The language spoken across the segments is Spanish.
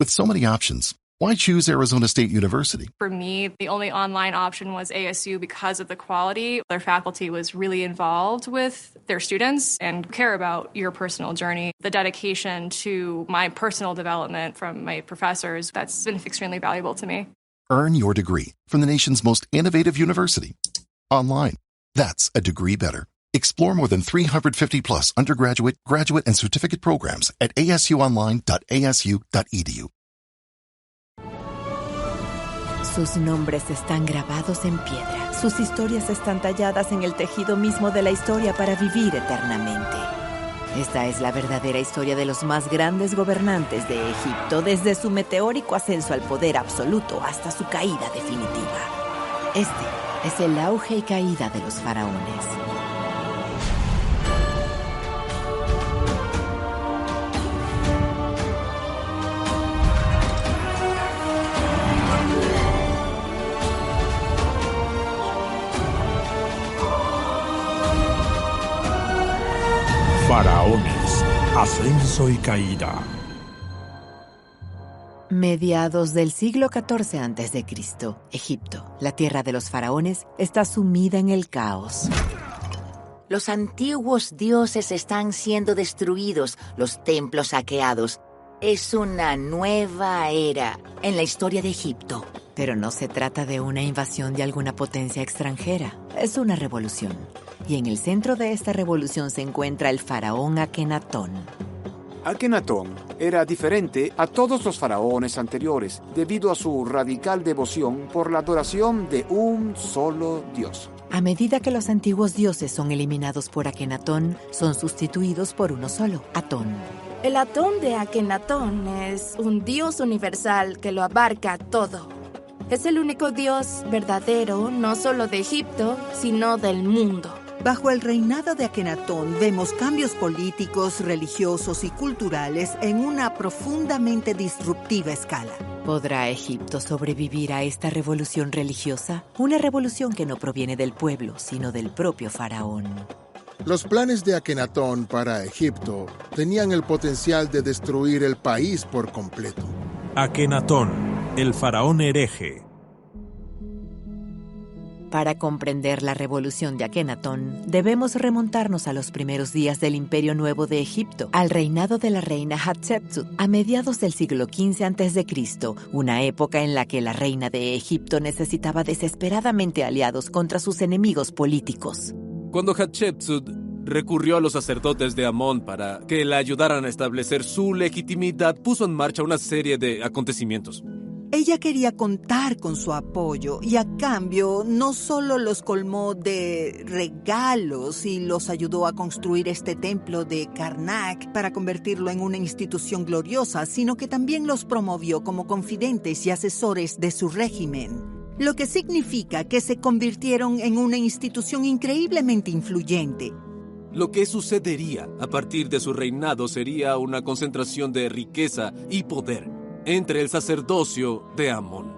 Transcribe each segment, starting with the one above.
With so many options, why choose Arizona State University? For me, the only online option was ASU because of the quality. Their faculty was really involved with their students and care about your personal journey. The dedication to my personal development from my professors, that's been extremely valuable to me. Earn your degree from the nation's most innovative university. Online. That's a degree better. Explore more than 350 plus undergraduate, graduate, and certificate programs at asuonline.asu.edu. Sus nombres están grabados en piedra. Sus historias están talladas en el tejido mismo de la historia para vivir eternamente. Esta es la verdadera historia de los más grandes gobernantes de Egipto, desde su meteórico ascenso al poder absoluto hasta su caída definitiva. Este es el auge y caída de los faraones. Faraones, ascenso y caída. Mediados del siglo XIV a.C., Egipto, la tierra de los faraones, está sumida en el caos. Los antiguos dioses están siendo destruidos, los templos saqueados. Es una nueva era en la historia de Egipto. Pero no se trata de una invasión de alguna potencia extranjera. Es una revolución. Y en el centro de esta revolución se encuentra el faraón Akenatón. Akenatón era diferente a todos los faraones anteriores debido a su radical devoción por la adoración de un solo dios. A medida que los antiguos dioses son eliminados por Akenatón, son sustituidos por uno solo, Atón. El Atón de Akenatón es un dios universal que lo abarca todo. Es el único dios verdadero, no solo de Egipto, sino del mundo. Bajo el reinado de Akenatón vemos cambios políticos, religiosos y culturales en una profundamente disruptiva escala. ¿Podrá Egipto sobrevivir a esta revolución religiosa? Una revolución que no proviene del pueblo, sino del propio faraón. Los planes de Akenatón para Egipto tenían el potencial de destruir el país por completo. Akenatón, el faraón hereje. Para comprender la revolución de Akenatón, debemos remontarnos a los primeros días del Imperio Nuevo de Egipto, al reinado de la reina Hatshepsut, a mediados del siglo XV a.C., una época en la que la reina de Egipto necesitaba desesperadamente aliados contra sus enemigos políticos. Cuando Hatshepsut recurrió a los sacerdotes de Amón para que la ayudaran a establecer su legitimidad, puso en marcha una serie de acontecimientos. Ella quería contar con su apoyo y a cambio no solo los colmó de regalos y los ayudó a construir este templo de Karnak para convertirlo en una institución gloriosa, sino que también los promovió como confidentes y asesores de su régimen. Lo que significa que se convirtieron en una institución increíblemente influyente. Lo que sucedería a partir de su reinado sería una concentración de riqueza y poder entre el sacerdocio de Amón.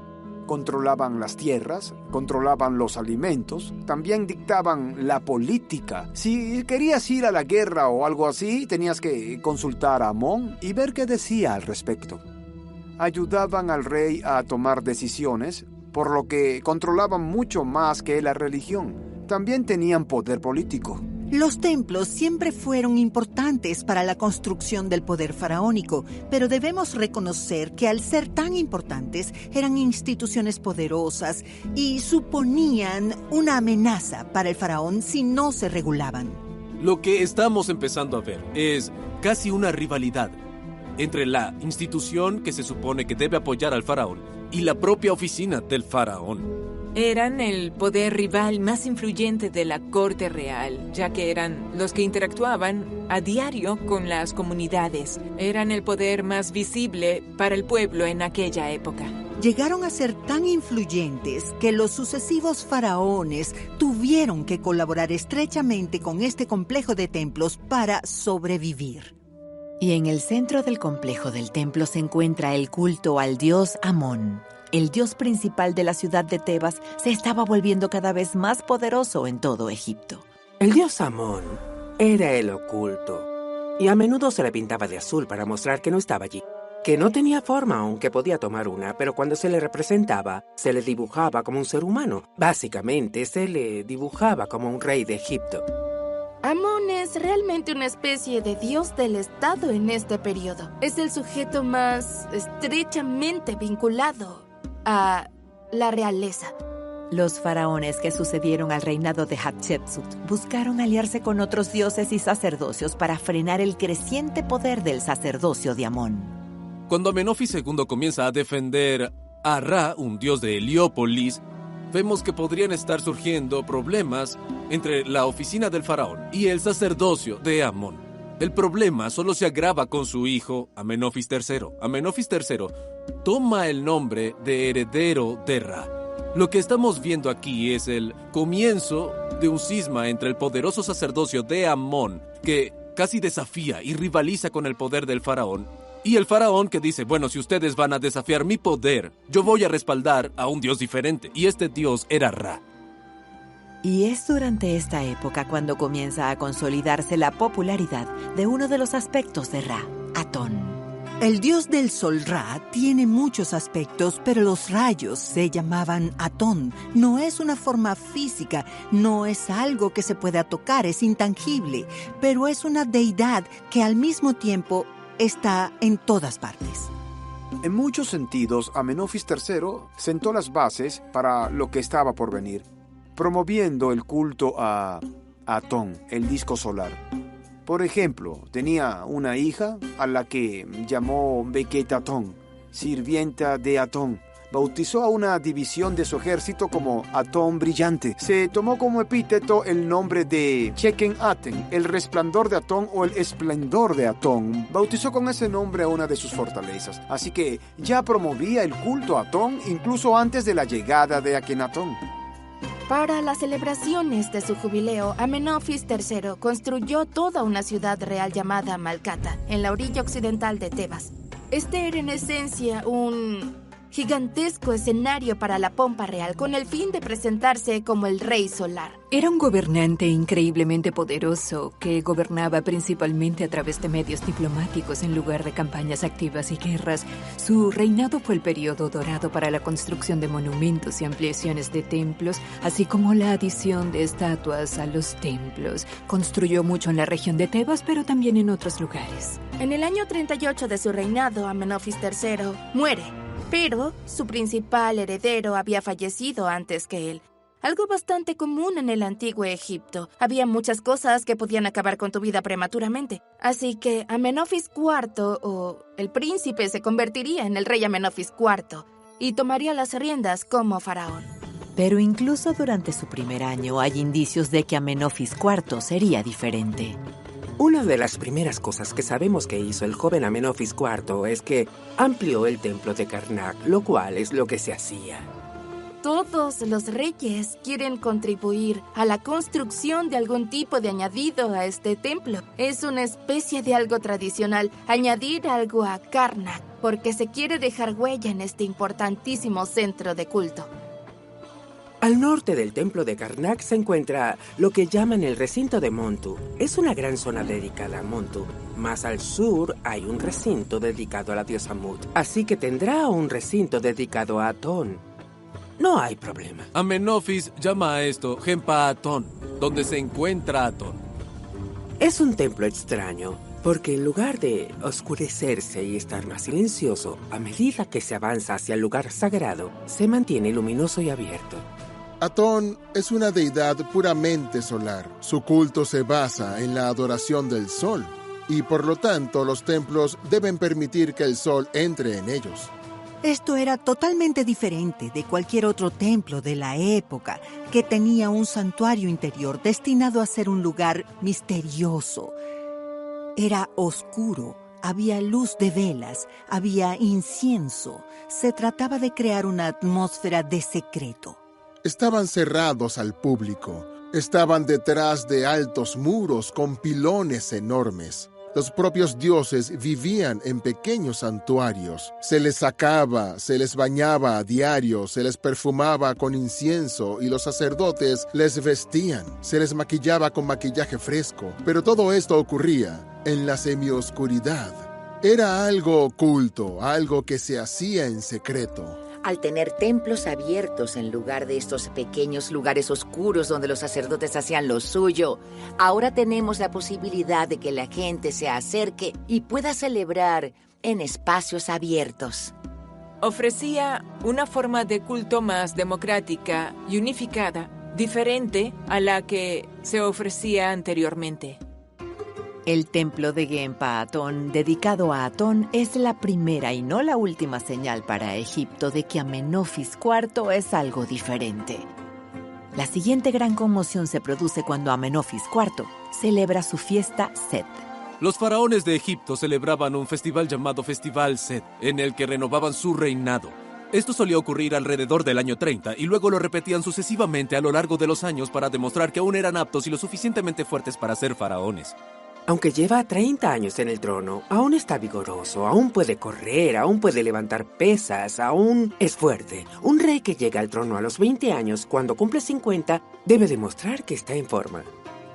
Controlaban las tierras, controlaban los alimentos, también dictaban la política. Si querías ir a la guerra o algo así, tenías que consultar a Amón y ver qué decía al respecto. Ayudaban al rey a tomar decisiones, por lo que controlaban mucho más que la religión. También tenían poder político. Los templos siempre fueron importantes para la construcción del poder faraónico, pero debemos reconocer que al ser tan importantes eran instituciones poderosas y suponían una amenaza para el faraón si no se regulaban. Lo que estamos empezando a ver es casi una rivalidad entre la institución que se supone que debe apoyar al faraón y la propia oficina del faraón. Eran el poder rival más influyente de la corte real, ya que eran los que interactuaban a diario con las comunidades. Eran el poder más visible para el pueblo en aquella época. Llegaron a ser tan influyentes que los sucesivos faraones tuvieron que colaborar estrechamente con este complejo de templos para sobrevivir. Y en el centro del complejo del templo se encuentra el culto al dios Amón. El dios principal de la ciudad de Tebas se estaba volviendo cada vez más poderoso en todo Egipto. El dios Amón era el oculto, y a menudo se le pintaba de azul para mostrar que no estaba allí. que no tenía forma, aunque podía tomar una, pero cuando se le representaba, se le dibujaba como un ser humano. Básicamente, se le dibujaba como un rey de Egipto. Amón es realmente una especie de dios del Estado en este periodo. Es el sujeto más estrechamente vinculado a la realeza. Los faraones que sucedieron al reinado de Hatshepsut buscaron aliarse con otros dioses y sacerdocios para frenar el creciente poder del sacerdocio de Amón. Cuando Amenofis II comienza a defender a Ra, un dios de Heliópolis, vemos que podrían estar surgiendo problemas entre la oficina del faraón y el sacerdocio de Amón. El problema solo se agrava con su hijo, Amenofis III. Amenofis III toma el nombre de heredero de Ra. Lo que estamos viendo aquí es el comienzo de un cisma entre el poderoso sacerdocio de Amón, que casi desafía y rivaliza con el poder del faraón, y el faraón que dice, bueno, si ustedes van a desafiar mi poder, yo voy a respaldar a un dios diferente, y este dios era Ra. Y es durante esta época cuando comienza a consolidarse la popularidad de uno de los aspectos de Ra, Atón. El dios del sol Ra tiene muchos aspectos, pero los rayos se llamaban Atón. No es una forma física, no es algo que se pueda tocar, es intangible, pero es una deidad que al mismo tiempo está en todas partes. En muchos sentidos, Amenofis III sentó las bases para lo que estaba por venir, promoviendo el culto a Atón, el disco solar. Por ejemplo, tenía una hija a la que llamó Beket Atón, sirvienta de Atón. Bautizó a una división de su ejército como Atón Brillante. Se tomó como epíteto el nombre de Chequen Aten, el resplandor de Atón o el esplendor de Atón. Bautizó con ese nombre a una de sus fortalezas. Así que ya promovía el culto a Atón incluso antes de la llegada de Akenatón. Para las celebraciones de su jubileo, Amenofis III construyó toda una ciudad real llamada Malcata, en la orilla occidental de Tebas. Este era en esencia un gigantesco escenario para la pompa real, con el fin de presentarse como el rey solar. Era un gobernante increíblemente poderoso que gobernaba principalmente a través de medios diplomáticos en lugar de campañas activas y guerras. Su reinado fue el periodo dorado para la construcción de monumentos y ampliaciones de templos, así como la adición de estatuas a los templos. Construyó mucho en la región de Tebas, pero también en otros lugares. En el año 38 de su reinado, Amenofis III muere, pero su principal heredero había fallecido antes que él. Algo bastante común en el antiguo Egipto. Había muchas cosas que podían acabar con tu vida prematuramente. Así que Amenofis IV, o el príncipe, se convertiría en el rey Amenofis IV y tomaría las riendas como faraón. Pero incluso durante su primer año hay indicios de que Amenofis IV sería diferente. Una de las primeras cosas que sabemos que hizo el joven Amenofis IV es que amplió el templo de Karnak, lo cual es lo que se hacía. Todos los reyes quieren contribuir a la construcción de algún tipo de añadido a este templo. Es una especie de algo tradicional, añadir algo a Karnak, porque se quiere dejar huella en este importantísimo centro de culto. Al norte del templo de Karnak se encuentra lo que llaman el recinto de Montu. Es una gran zona dedicada a Montu. Más al sur hay un recinto dedicado a la diosa Mut. Así que tendrá un recinto dedicado a Atón. No hay problema. Amenofis llama a esto Gempa Atón, donde se encuentra Atón. Es un templo extraño, porque en lugar de oscurecerse y estar más silencioso, a medida que se avanza hacia el lugar sagrado, se mantiene luminoso y abierto. Atón es una deidad puramente solar. Su culto se basa en la adoración del sol, y por lo tanto los templos deben permitir que el sol entre en ellos. Esto era totalmente diferente de cualquier otro templo de la época, que tenía un santuario interior destinado a ser un lugar misterioso. Era oscuro, había luz de velas, había incienso. Se trataba de crear una atmósfera de secreto. Estaban cerrados al público. Estaban detrás de altos muros con pilones enormes. Los propios dioses vivían en pequeños santuarios. Se les sacaba, se les bañaba a diario, se les perfumaba con incienso y los sacerdotes les vestían. Se les maquillaba con maquillaje fresco. Pero todo esto ocurría en la semioscuridad. Era algo oculto, algo que se hacía en secreto. Al tener templos abiertos en lugar de estos pequeños lugares oscuros donde los sacerdotes hacían lo suyo, ahora tenemos la posibilidad de que la gente se acerque y pueda celebrar en espacios abiertos. Ofrecía una forma de culto más democrática y unificada, diferente a la que se ofrecía anteriormente. El templo de Genpa Atón, dedicado a Atón, es la primera y no la última señal para Egipto de que Amenofis IV es algo diferente. La siguiente gran conmoción se produce cuando Amenofis IV celebra su fiesta Set. Los faraones de Egipto celebraban un festival llamado Festival Set, en el que renovaban su reinado. Esto solía ocurrir alrededor del año 30 y luego lo repetían sucesivamente a lo largo de los años para demostrar que aún eran aptos y lo suficientemente fuertes para ser faraones. Aunque lleva 30 años en el trono, aún está vigoroso, aún puede correr, aún puede levantar pesas, aún es fuerte. Un rey que llega al trono a los 20 años, cuando cumple 50, debe demostrar que está en forma.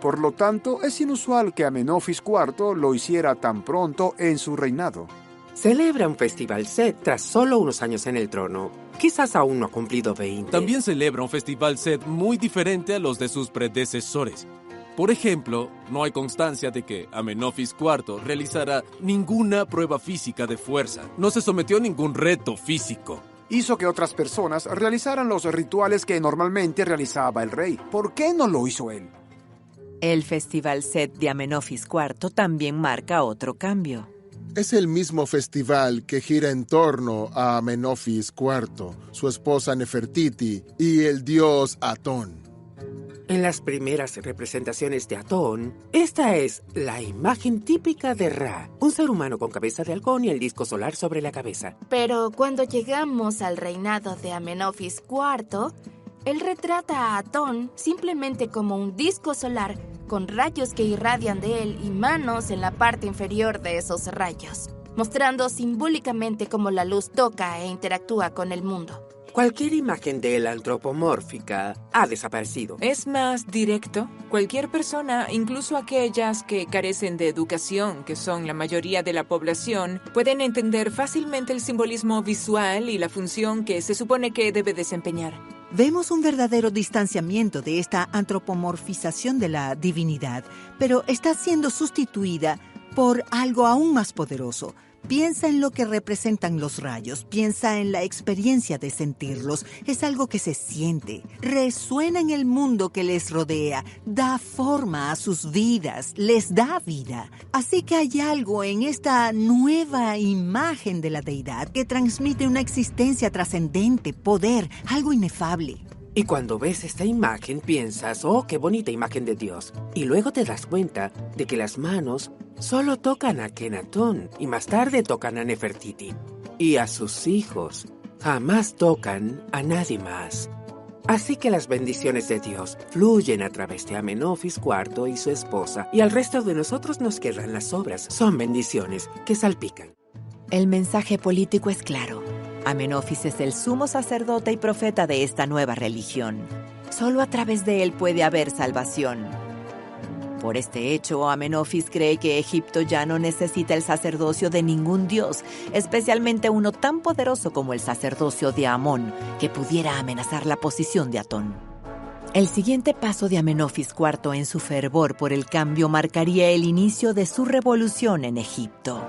Por lo tanto, es inusual que Amenofis IV lo hiciera tan pronto en su reinado. Celebra un festival Set tras solo unos años en el trono. Quizás aún no ha cumplido 20. También celebra un festival Set muy diferente a los de sus predecesores. Por ejemplo, no hay constancia de que Amenofis IV realizara ninguna prueba física de fuerza. No se sometió a ningún reto físico. Hizo que otras personas realizaran los rituales que normalmente realizaba el rey. ¿Por qué no lo hizo él? El festival Set de Amenofis IV también marca otro cambio. Es el mismo festival que gira en torno a Amenofis IV, su esposa Nefertiti y el dios Atón. En las primeras representaciones de Atón, esta es la imagen típica de Ra, un ser humano con cabeza de halcón y el disco solar sobre la cabeza. Pero cuando llegamos al reinado de Amenofis IV, él retrata a Atón simplemente como un disco solar con rayos que irradian de él y manos en la parte inferior de esos rayos, mostrando simbólicamente cómo la luz toca e interactúa con el mundo. Cualquier imagen de él antropomórfica ha desaparecido. Es más directo. Cualquier persona, incluso aquellas que carecen de educación, que son la mayoría de la población, pueden entender fácilmente el simbolismo visual y la función que se supone que debe desempeñar. Vemos un verdadero distanciamiento de esta antropomorfización de la divinidad, pero está siendo sustituida por algo aún más poderoso. Piensa en lo que representan los rayos, piensa en la experiencia de sentirlos. Es algo que se siente, resuena en el mundo que les rodea, da forma a sus vidas, les da vida. Así que hay algo en esta nueva imagen de la deidad que transmite una existencia trascendente, poder, algo inefable. Y cuando ves esta imagen piensas, oh, qué bonita imagen de Dios. Y luego te das cuenta de que las manos solo tocan a Akenatón y más tarde tocan a Nefertiti. Y a sus hijos jamás tocan a nadie más. Así que las bendiciones de Dios fluyen a través de Amenofis IV y su esposa. Y al resto de nosotros nos quedan las obras. Son bendiciones que salpican. El mensaje político es claro. Amenofis es el sumo sacerdote y profeta de esta nueva religión. Solo a través de él puede haber salvación. Por este hecho, Amenofis cree que Egipto ya no necesita el sacerdocio de ningún dios, especialmente uno tan poderoso como el sacerdocio de Amón, que pudiera amenazar la posición de Atón. El siguiente paso de Amenofis IV en su fervor por el cambio marcaría el inicio de su revolución en Egipto.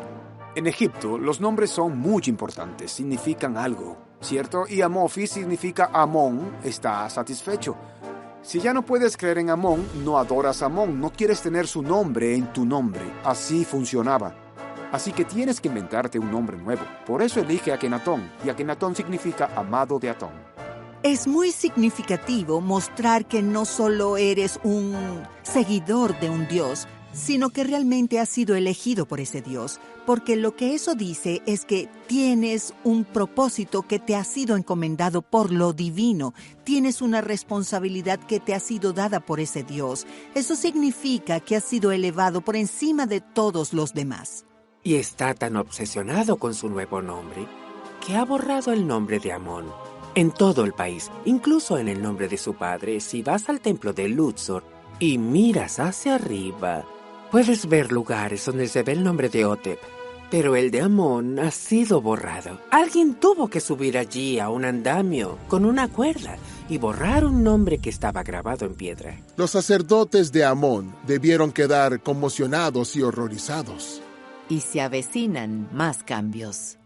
En Egipto, los nombres son muy importantes, significan algo, ¿cierto? Y Amofis significa Amón está satisfecho. Si ya no puedes creer en Amón, no adoras a Amón, no quieres tener su nombre en tu nombre. Así funcionaba. Así que tienes que inventarte un nombre nuevo. Por eso elige Akenatón, y Akenatón significa amado de Atón. Es muy significativo mostrar que no solo eres un seguidor de un dios, sino que realmente has sido elegido por ese Dios, porque lo que eso dice es que tienes un propósito que te ha sido encomendado por lo divino, tienes una responsabilidad que te ha sido dada por ese Dios. Eso significa que has sido elevado por encima de todos los demás. Y está tan obsesionado con su nuevo nombre que ha borrado el nombre de Amón en todo el país, incluso en el nombre de su padre. Si vas al templo de Luxor y miras hacia arriba, puedes ver lugares donde se ve el nombre de Otep. Pero el de Amón ha sido borrado. Alguien tuvo que subir allí a un andamio con una cuerda y borrar un nombre que estaba grabado en piedra. Los sacerdotes de Amón debieron quedar conmocionados y horrorizados. Y se avecinan más cambios.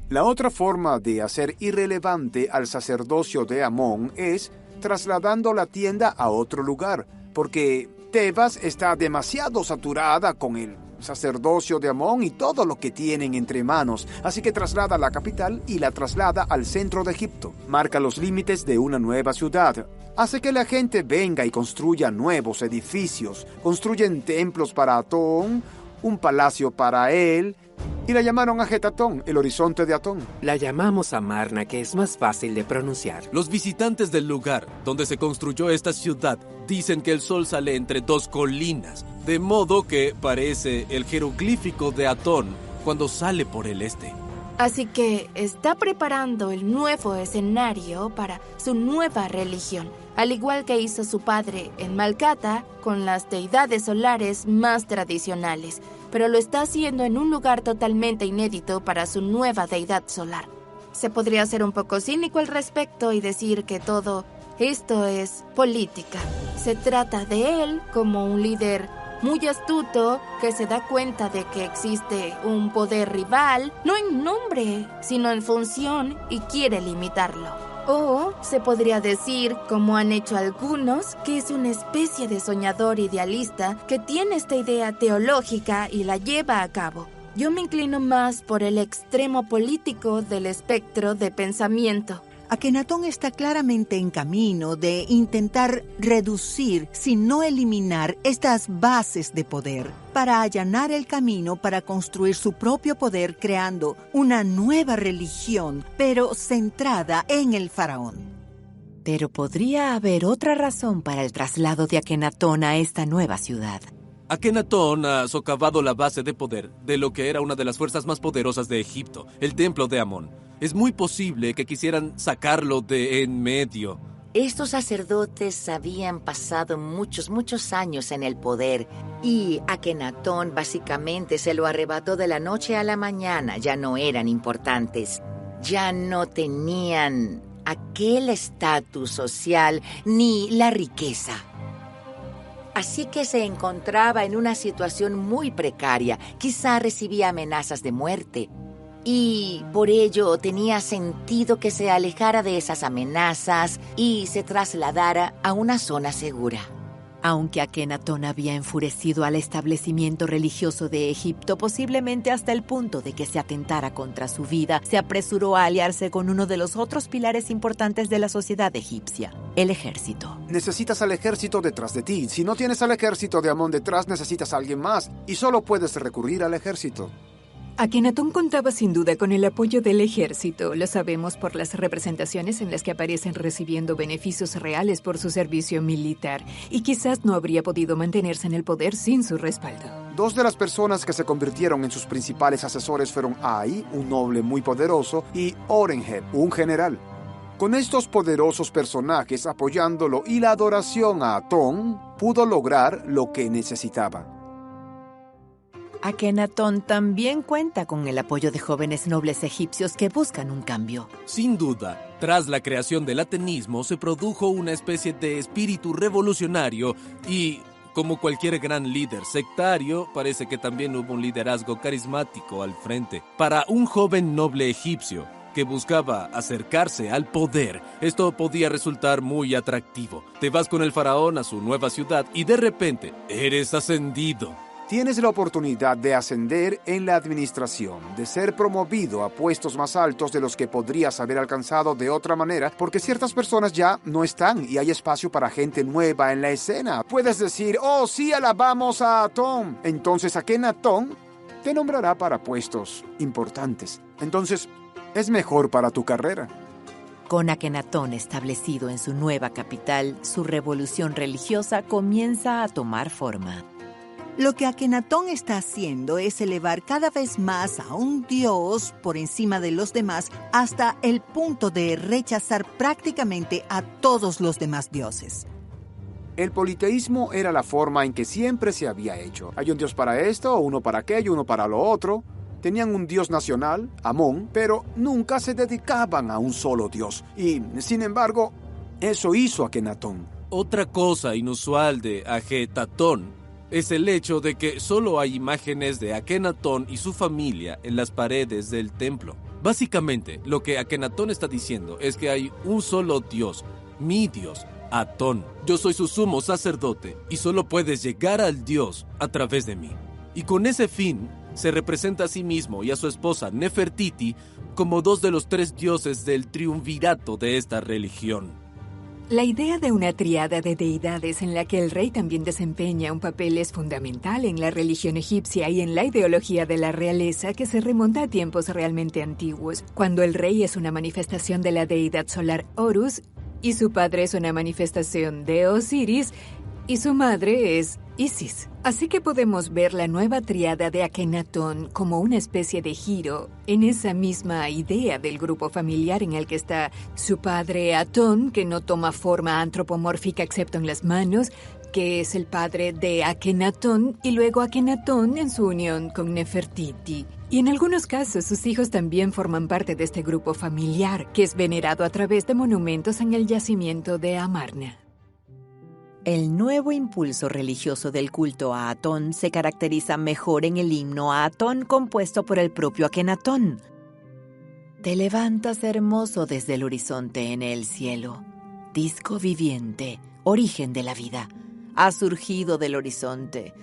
La otra forma de hacer irrelevante al sacerdocio de Amón es trasladando la tienda a otro lugar, porque Tebas está demasiado saturada con el sacerdocio de Amón y todo lo que tienen entre manos, así que traslada la capital y la traslada al centro de Egipto. Marca los límites de una nueva ciudad. Hace que la gente venga y construya nuevos edificios. Construyen templos para Atón, un palacio para él, y la llamaron Ajetatón, el horizonte de Atón. La llamamos Amarna, que es más fácil de pronunciar. Los visitantes del lugar donde se construyó esta ciudad dicen que el sol sale entre dos colinas, de modo que parece el jeroglífico de Atón cuando sale por el este. Así que está preparando el nuevo escenario para su nueva religión, al igual que hizo su padre en Malcata con las deidades solares más tradicionales, pero lo está haciendo en un lugar totalmente inédito para su nueva deidad solar. Se podría ser un poco cínico al respecto y decir que todo esto es política. Se trata de él como un líder muy astuto que se da cuenta de que existe un poder rival, no en nombre, sino en función, y quiere limitarlo. O se podría decir, como han hecho algunos, que es una especie de soñador idealista que tiene esta idea teológica y la lleva a cabo. Yo me inclino más por el extremo político del espectro de pensamiento. Akenatón está claramente en camino de intentar reducir, si no eliminar, estas bases de poder para allanar el camino para construir su propio poder, creando una nueva religión, pero centrada en el faraón. Pero podría haber otra razón para el traslado de Akenatón a esta nueva ciudad. Akenatón ha socavado la base de poder de lo que era una de las fuerzas más poderosas de Egipto, el templo de Amón. Es muy posible que quisieran sacarlo de en medio. Estos sacerdotes habían pasado muchos años en el poder y Akenatón básicamente se lo arrebató de la noche a la mañana. Ya no eran importantes, ya no tenían aquel estatus social ni la riqueza. Así que se encontraba en una situación muy precaria. Quizá recibía amenazas de muerte. Y por ello tenía sentido que se alejara de esas amenazas y se trasladara a una zona segura. Aunque Akenatón había enfurecido al establecimiento religioso de Egipto, posiblemente hasta el punto de que se atentara contra su vida, se apresuró a aliarse con uno de los otros pilares importantes de la sociedad egipcia, el ejército. Necesitas al ejército detrás de ti. Si no tienes al ejército de Amón detrás, necesitas a alguien más. Y solo puedes recurrir al ejército. Akenatón contaba sin duda con el apoyo del ejército. Lo sabemos por las representaciones en las que aparecen recibiendo beneficios reales por su servicio militar. Y quizás no habría podido mantenerse en el poder sin su respaldo. Dos de las personas que se convirtieron en sus principales asesores fueron Ai, un noble muy poderoso, y Orenheb, un general. Con estos poderosos personajes apoyándolo y la adoración a Atón, pudo lograr lo que necesitaba. Akenatón también cuenta con el apoyo de jóvenes nobles egipcios que buscan un cambio. Sin duda, tras la creación del atenismo se produjo una especie de espíritu revolucionario y, como cualquier gran líder sectario, parece que también hubo un liderazgo carismático al frente. Para un joven noble egipcio que buscaba acercarse al poder, esto podía resultar muy atractivo. Te vas con el faraón a su nueva ciudad y de repente eres ascendido. Tienes la oportunidad de ascender en la administración, de ser promovido a puestos más altos de los que podrías haber alcanzado de otra manera, porque ciertas personas ya no están y hay espacio para gente nueva en la escena. Puedes decir, oh, sí, alabamos a Atón. Entonces Akenatón te nombrará para puestos importantes. Entonces, es mejor para tu carrera. Con Akenatón establecido en su nueva capital, su revolución religiosa comienza a tomar forma. Lo que Akenatón está haciendo es elevar cada vez más a un dios por encima de los demás hasta el punto de rechazar prácticamente a todos los demás dioses. El politeísmo era la forma en que siempre se había hecho. Hay un dios para esto, uno para aquello, uno para lo otro. Tenían un dios nacional, Amón, pero nunca se dedicaban a un solo dios. Y, sin embargo, eso hizo Akenatón. Otra cosa inusual de Ajetatón es el hecho de que solo hay imágenes de Akenatón y su familia en las paredes del templo. Básicamente, lo que Akenatón está diciendo es que hay un solo dios, mi dios, Atón. Yo soy su sumo sacerdote y solo puedes llegar al dios a través de mí. Y con ese fin, se representa a sí mismo y a su esposa Nefertiti como dos de los 3 dioses del triunvirato de esta religión. La idea de una tríada de deidades en la que el rey también desempeña un papel es fundamental en la religión egipcia y en la ideología de la realeza que se remonta a tiempos realmente antiguos, cuando el rey es una manifestación de la deidad solar Horus y su padre es una manifestación de Osiris y su madre es Isis. Así que podemos ver la nueva tríada de Akenatón como una especie de giro en esa misma idea del grupo familiar en el que está su padre Atón, que no toma forma antropomórfica excepto en las manos, que es el padre de Akenatón, y luego Akenatón en su unión con Nefertiti. Y en algunos casos sus hijos también forman parte de este grupo familiar, que es venerado a través de monumentos en el yacimiento de Amarna. El nuevo impulso religioso del culto a Atón se caracteriza mejor en el himno a Atón compuesto por el propio Akenatón. Te levantas hermoso desde el horizonte en el cielo, disco viviente, origen de la vida. Has surgido del horizonte,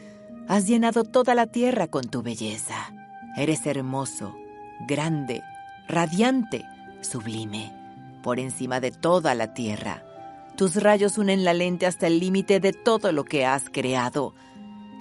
has llenado toda la tierra con tu belleza. Eres hermoso, grande, radiante, sublime, por encima de toda la tierra. Tus rayos unen la lente hasta el límite de todo lo que has creado.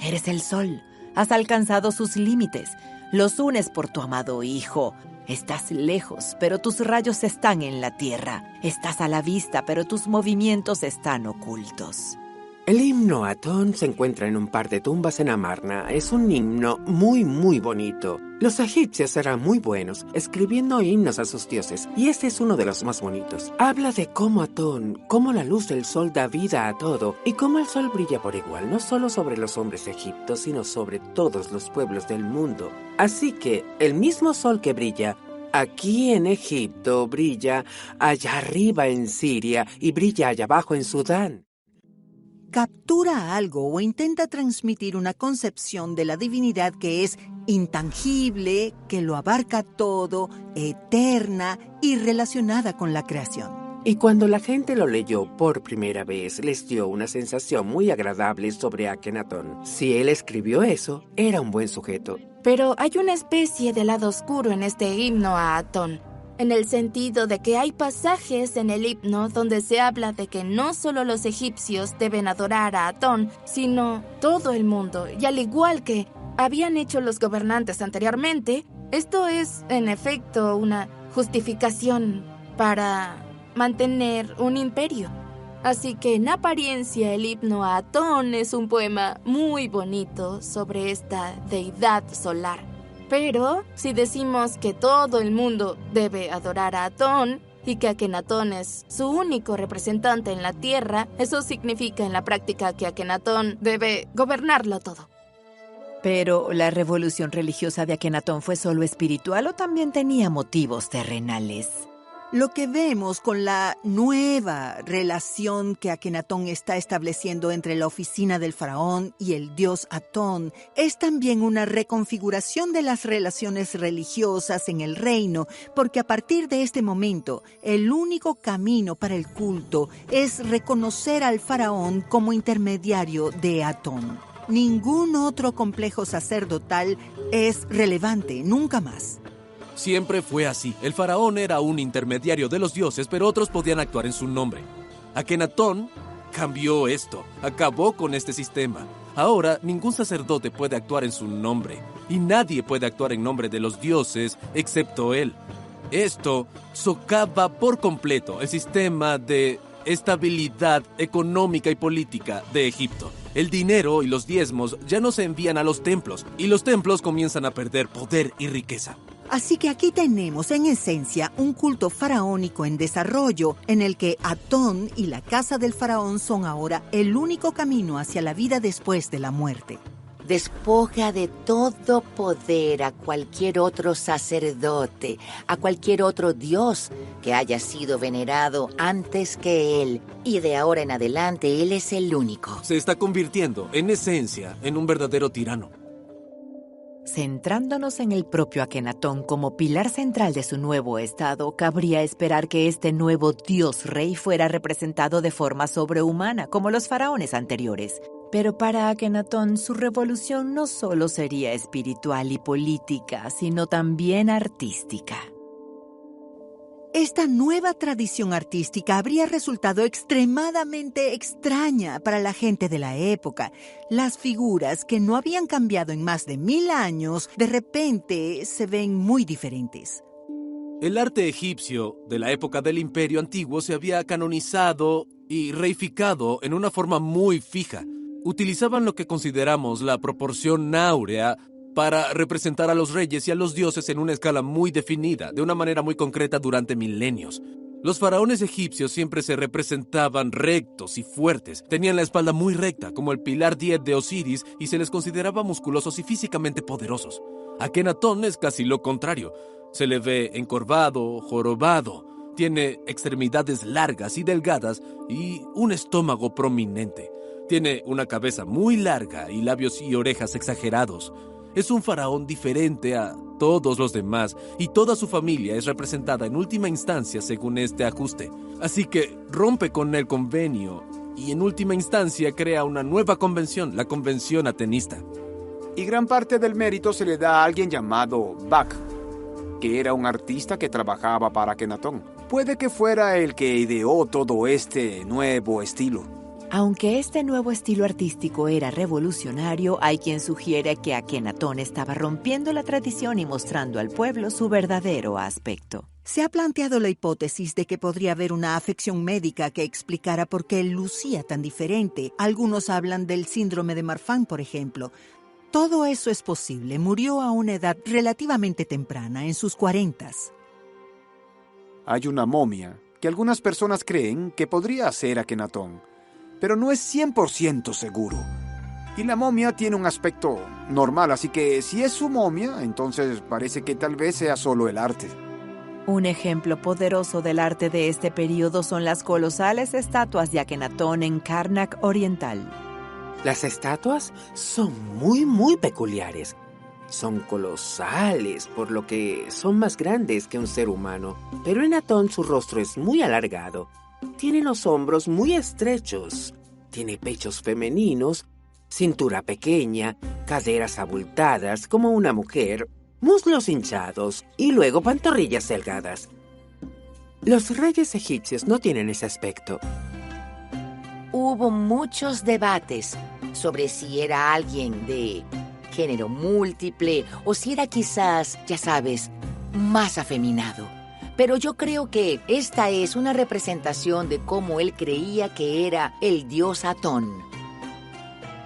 Eres el sol, has alcanzado sus límites, los unes por tu amado Hijo. Estás lejos, pero tus rayos están en la tierra. Estás a la vista, pero tus movimientos están ocultos. El himno a Atón se encuentra en un par de tumbas en Amarna. Es un himno muy bonito. Los egipcios eran muy buenos escribiendo himnos a sus dioses, y este es uno de los más bonitos. Habla de cómo Atón, cómo la luz del sol da vida a todo, y cómo el sol brilla por igual, no solo sobre los hombres de Egipto, sino sobre todos los pueblos del mundo. Así que el mismo sol que brilla aquí en Egipto brilla allá arriba en Siria y brilla allá abajo en Sudán. Captura algo o intenta transmitir una concepción de la divinidad que es intangible, que lo abarca todo, eterna y relacionada con la creación. Y cuando la gente lo leyó por primera vez, les dio una sensación muy agradable sobre Akenatón. Si él escribió eso, era un buen sujeto. Pero hay una especie de lado oscuro en este himno a Atón, en el sentido de que hay pasajes en el himno donde se habla de que no solo los egipcios deben adorar a Atón, sino todo el mundo. Y al igual que habían hecho los gobernantes anteriormente, esto es, en efecto, una justificación para mantener un imperio. Así que en apariencia el himno a Atón es un poema muy bonito sobre esta deidad solar. Pero si decimos que todo el mundo debe adorar a Atón y que Akenatón es su único representante en la tierra, eso significa en la práctica que Akenatón debe gobernarlo todo. Pero ¿la revolución religiosa de Akenatón fue solo espiritual o también tenía motivos terrenales? Lo que vemos con la nueva relación que Akenatón está estableciendo entre la oficina del faraón y el dios Atón es también una reconfiguración de las relaciones religiosas en el reino, porque a partir de este momento, el único camino para el culto es reconocer al faraón como intermediario de Atón. Ningún otro complejo sacerdotal es relevante, nunca más. Siempre fue así. El faraón era un intermediario de los dioses, pero otros podían actuar en su nombre. Akenatón cambió esto, acabó con este sistema. Ahora, ningún sacerdote puede actuar en su nombre, y nadie puede actuar en nombre de los dioses excepto él. Esto socava por completo el sistema de estabilidad económica y política de Egipto. El dinero y los diezmos ya no se envían a los templos, y los templos comienzan a perder poder y riqueza. Así que aquí tenemos, en esencia, un culto faraónico en desarrollo en el que Atón y la casa del faraón son ahora el único camino hacia la vida después de la muerte. Despoja de todo poder a cualquier otro sacerdote, a cualquier otro dios que haya sido venerado antes que él. Y de ahora en adelante, él es el único. Se está convirtiendo, en esencia, en un verdadero tirano. Centrándonos en el propio Akenatón como pilar central de su nuevo estado, cabría esperar que este nuevo dios rey fuera representado de forma sobrehumana, como los faraones anteriores. Pero para Akenatón, su revolución no solo sería espiritual y política, sino también artística. Esta nueva tradición artística habría resultado extremadamente extraña para la gente de la época. Las figuras que no habían cambiado en más de 1000 años, de repente se ven muy diferentes. El arte egipcio de la época del Imperio Antiguo se había canonizado y reificado en una forma muy fija. Utilizaban lo que consideramos la proporción áurea para representar a los reyes y a los dioses en una escala muy definida, de una manera muy concreta durante milenios. Los faraones egipcios siempre se representaban rectos y fuertes. Tenían la espalda muy recta, como el pilar 10 de Osiris, y se les consideraba musculosos y físicamente poderosos. Akenatón es casi lo contrario. Se le ve encorvado, jorobado, tiene extremidades largas y delgadas y un estómago prominente. Tiene una cabeza muy larga y labios y orejas exagerados. Es un faraón diferente a todos los demás y toda su familia es representada en última instancia según este ajuste. Así que rompe con el convenio y en última instancia crea una nueva convención, la convención atenista. Y gran parte del mérito se le da a alguien llamado Bak, que era un artista que trabajaba para Akenatón. Puede que fuera el que ideó todo este nuevo estilo. Aunque este nuevo estilo artístico era revolucionario, hay quien sugiere que Akenatón estaba rompiendo la tradición y mostrando al pueblo su verdadero aspecto. Se ha planteado la hipótesis de que podría haber una afección médica que explicara por qué él lucía tan diferente. Algunos hablan del síndrome de Marfan, por ejemplo. Todo eso es posible. Murió a una edad relativamente temprana, en sus 40s. Hay una momia que algunas personas creen que podría ser Akenatón, pero no es 100% seguro. Y la momia tiene un aspecto normal, así que si es su momia, entonces parece que tal vez sea solo el arte. Un ejemplo poderoso del arte de este periodo son las colosales estatuas de Akenatón en Karnak Oriental. Las estatuas son muy peculiares. Son colosales, por lo que son más grandes que un ser humano. Pero en Atón su rostro es muy alargado. Tiene los hombros muy estrechos, tiene pechos femeninos, cintura pequeña, caderas abultadas como una mujer, muslos hinchados y luego pantorrillas delgadas. Los reyes egipcios no tienen ese aspecto. Hubo muchos debates sobre si era alguien de género múltiple o si era quizás, ya sabes, más afeminado. Pero yo creo que esta es una representación de cómo él creía que era el dios Atón.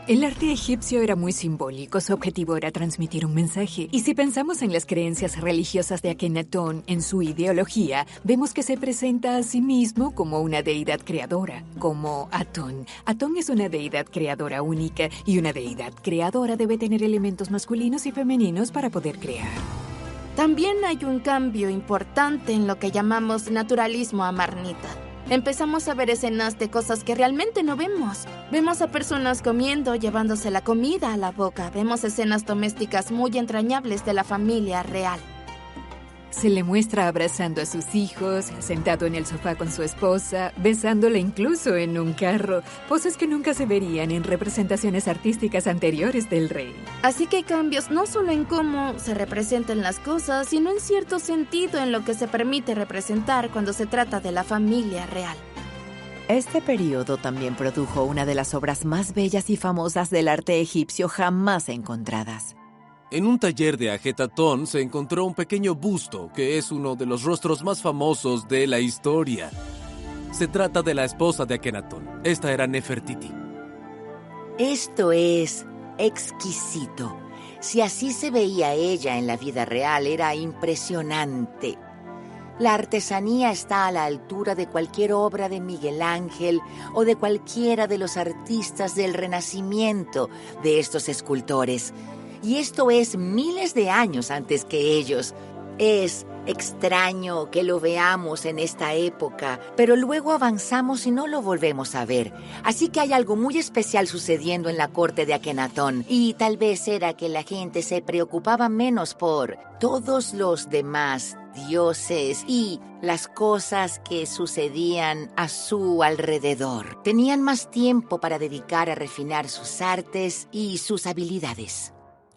El arte egipcio era muy simbólico, su objetivo era transmitir un mensaje. Y si pensamos en las creencias religiosas de Akenatón, en su ideología, vemos que se presenta a sí mismo como una deidad creadora, como Atón. Atón es una deidad creadora única y una deidad creadora debe tener elementos masculinos y femeninos para poder crear. También hay un cambio importante en lo que llamamos naturalismo amarnita. Empezamos a ver escenas de cosas que realmente no vemos. Vemos a personas comiendo, llevándose la comida a la boca. Vemos escenas domésticas muy entrañables de la familia real. Se le muestra abrazando a sus hijos, sentado en el sofá con su esposa, besándola incluso en un carro, poses que nunca se verían en representaciones artísticas anteriores del rey. Así que hay cambios no solo en cómo se representan las cosas, sino en cierto sentido en lo que se permite representar cuando se trata de la familia real. Este periodo también produjo una de las obras más bellas y famosas del arte egipcio jamás encontradas. En un taller de Ajetatón se encontró un pequeño busto que es uno de los rostros más famosos de la historia. Se trata de la esposa de Akenatón. Esta era Nefertiti. Esto es exquisito. Si así se veía ella en la vida real, era impresionante. La artesanía está a la altura de cualquier obra de Miguel Ángel o de cualquiera de los artistas del Renacimiento de estos escultores. Y esto es miles de años antes que ellos. Es extraño que lo veamos en esta época, pero luego avanzamos y no lo volvemos a ver. Así que hay algo muy especial sucediendo en la corte de Akenatón, y tal vez era que la gente se preocupaba menos por todos los demás dioses y las cosas que sucedían a su alrededor. Tenían más tiempo para dedicar a refinar sus artes y sus habilidades.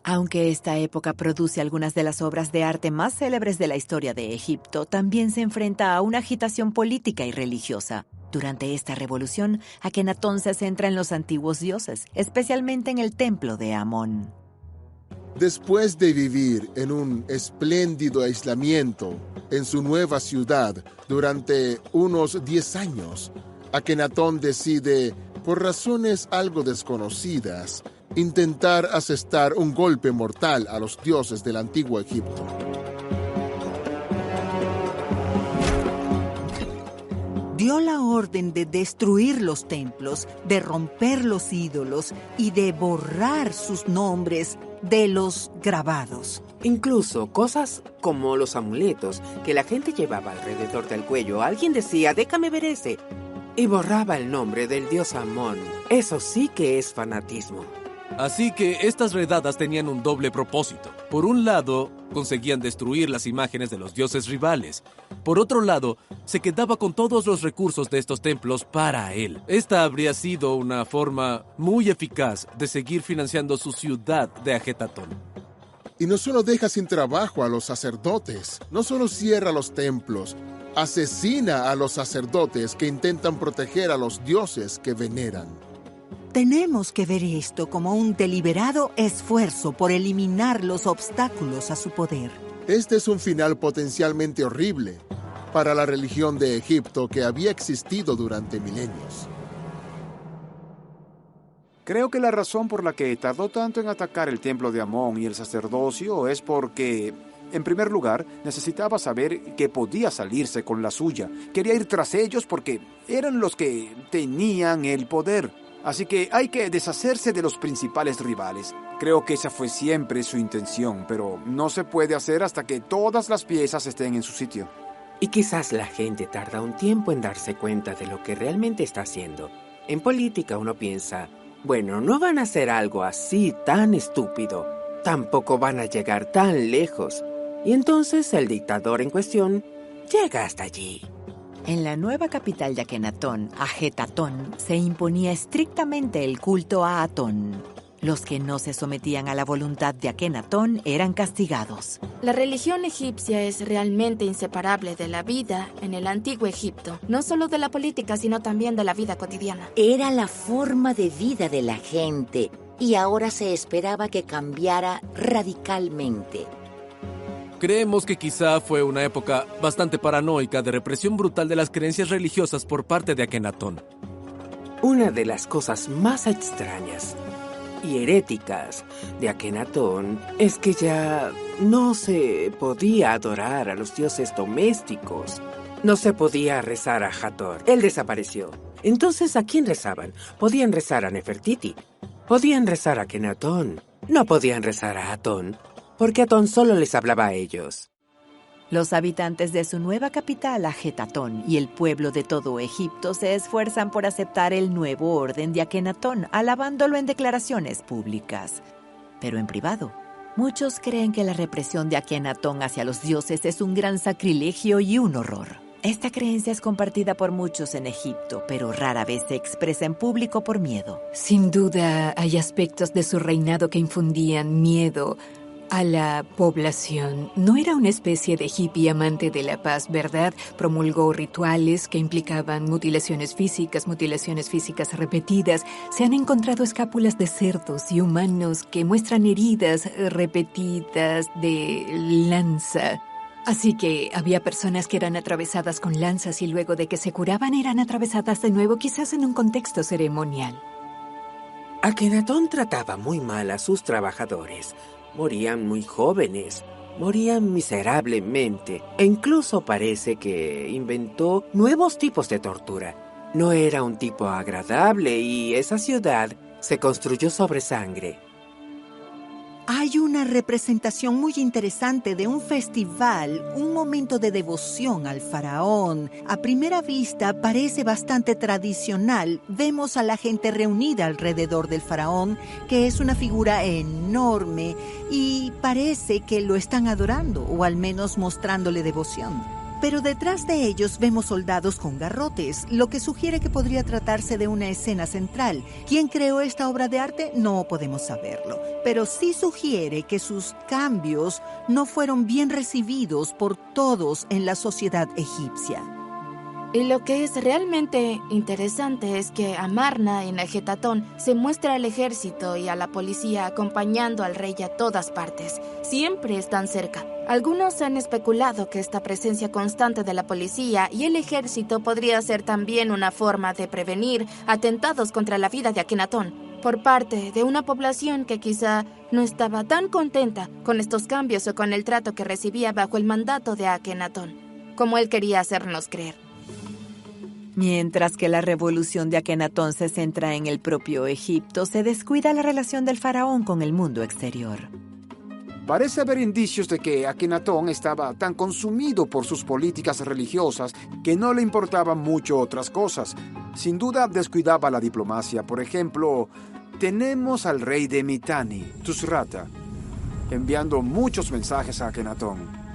Aunque esta época produce algunas de las obras de arte más célebres de la historia de Egipto, también se enfrenta a una agitación política y religiosa. Durante esta revolución, Akenatón se centra en los antiguos dioses, especialmente en el templo de Amón. Después de vivir en un espléndido aislamiento en su nueva ciudad durante unos 10 años, Akenatón decide, por razones algo desconocidas, intentar asestar un golpe mortal a los dioses del antiguo Egipto. Dio la orden de destruir los templos, de romper los ídolos y de borrar sus nombres de los grabados. Incluso cosas como los amuletos que la gente llevaba alrededor del cuello. Alguien decía, déjame ver ese, y borraba el nombre del dios Amón. Eso sí que es fanatismo. Así que estas redadas tenían un doble propósito. Por un lado, conseguían destruir las imágenes de los dioses rivales. Por otro lado, se quedaba con todos los recursos de estos templos para él. Esta habría sido una forma muy eficaz de seguir financiando su ciudad de Ajetatón. Y no solo deja sin trabajo a los sacerdotes, no solo cierra los templos, asesina a los sacerdotes que intentan proteger a los dioses que veneran. Tenemos que ver esto como un deliberado esfuerzo por eliminar los obstáculos a su poder. Este es un final potencialmente horrible para la religión de Egipto que había existido durante milenios. Creo que la razón por la que tardó tanto en atacar el templo de Amón y el sacerdocio es porque, en primer lugar, necesitaba saber que podía salirse con la suya. Quería ir tras ellos porque eran los que tenían el poder. Así que hay que deshacerse de los principales rivales. Creo que esa fue siempre su intención, pero no se puede hacer hasta que todas las piezas estén en su sitio. Y quizás la gente tarda un tiempo en darse cuenta de lo que realmente está haciendo. En política uno piensa, bueno, no van a hacer algo así tan estúpido. Tampoco van a llegar tan lejos. Y entonces el dictador en cuestión llega hasta allí. En la nueva capital de Akenatón, Ajetatón, se imponía estrictamente el culto a Atón. Los que no se sometían a la voluntad de Akenatón eran castigados. La religión egipcia es realmente inseparable de la vida en el antiguo Egipto. No solo de la política, sino también de la vida cotidiana. Era la forma de vida de la gente y ahora se esperaba que cambiara radicalmente. Creemos que quizá fue una época bastante paranoica de represión brutal de las creencias religiosas por parte de Akenatón. Una de las cosas más extrañas y heréticas de Akenatón es que ya no se podía adorar a los dioses domésticos. No se podía rezar a Hathor. Él desapareció. Entonces, ¿a quién rezaban? Podían rezar a Nefertiti. Podían rezar a Akenatón. No podían rezar a Atón, porque Atón solo les hablaba a ellos. Los habitantes de su nueva capital, Ajetatón, y el pueblo de todo Egipto se esfuerzan por aceptar el nuevo orden de Akenatón, alabándolo en declaraciones públicas. Pero en privado, muchos creen que la represión de Akenatón hacia los dioses es un gran sacrilegio y un horror. Esta creencia es compartida por muchos en Egipto, pero rara vez se expresa en público por miedo. Sin duda, hay aspectos de su reinado que infundían miedo a la población. No era una especie de hippie amante de la paz, ¿verdad? Promulgó rituales que implicaban mutilaciones físicas repetidas. Se han encontrado escápulas de cerdos y humanos que muestran heridas repetidas de lanza. Así que había personas que eran atravesadas con lanzas y luego de que se curaban eran atravesadas de nuevo, quizás en un contexto ceremonial. Akenatón trataba muy mal a sus trabajadores. Morían muy jóvenes, morían miserablemente e incluso parece que inventó nuevos tipos de tortura. No era un tipo agradable y esa ciudad se construyó sobre sangre. Hay una representación muy interesante de un festival, un momento de devoción al faraón. A primera vista parece bastante tradicional. Vemos a la gente reunida alrededor del faraón, que es una figura enorme, y parece que lo están adorando, o al menos mostrándole devoción. Pero detrás de ellos vemos soldados con garrotes, lo que sugiere que podría tratarse de una escena central. ¿Quién creó esta obra de arte? No podemos saberlo, pero sí sugiere que sus cambios no fueron bien recibidos por todos en la sociedad egipcia. Y lo que es realmente interesante es que Amarna en Ajetatón se muestra al ejército y a la policía acompañando al rey a todas partes. Siempre están cerca. Algunos han especulado que esta presencia constante de la policía y el ejército podría ser también una forma de prevenir atentados contra la vida de Akenatón por parte de una población que quizá no estaba tan contenta con estos cambios o con el trato que recibía bajo el mandato de Akenatón, como él quería hacernos creer. Mientras que la revolución de Akenatón se centra en el propio Egipto, se descuida la relación del faraón con el mundo exterior. Parece haber indicios de que Akenatón estaba tan consumido por sus políticas religiosas que no le importaban mucho otras cosas. Sin duda descuidaba la diplomacia. Por ejemplo, tenemos al rey de Mitanni, Tushratta, enviando muchos mensajes a Akenatón.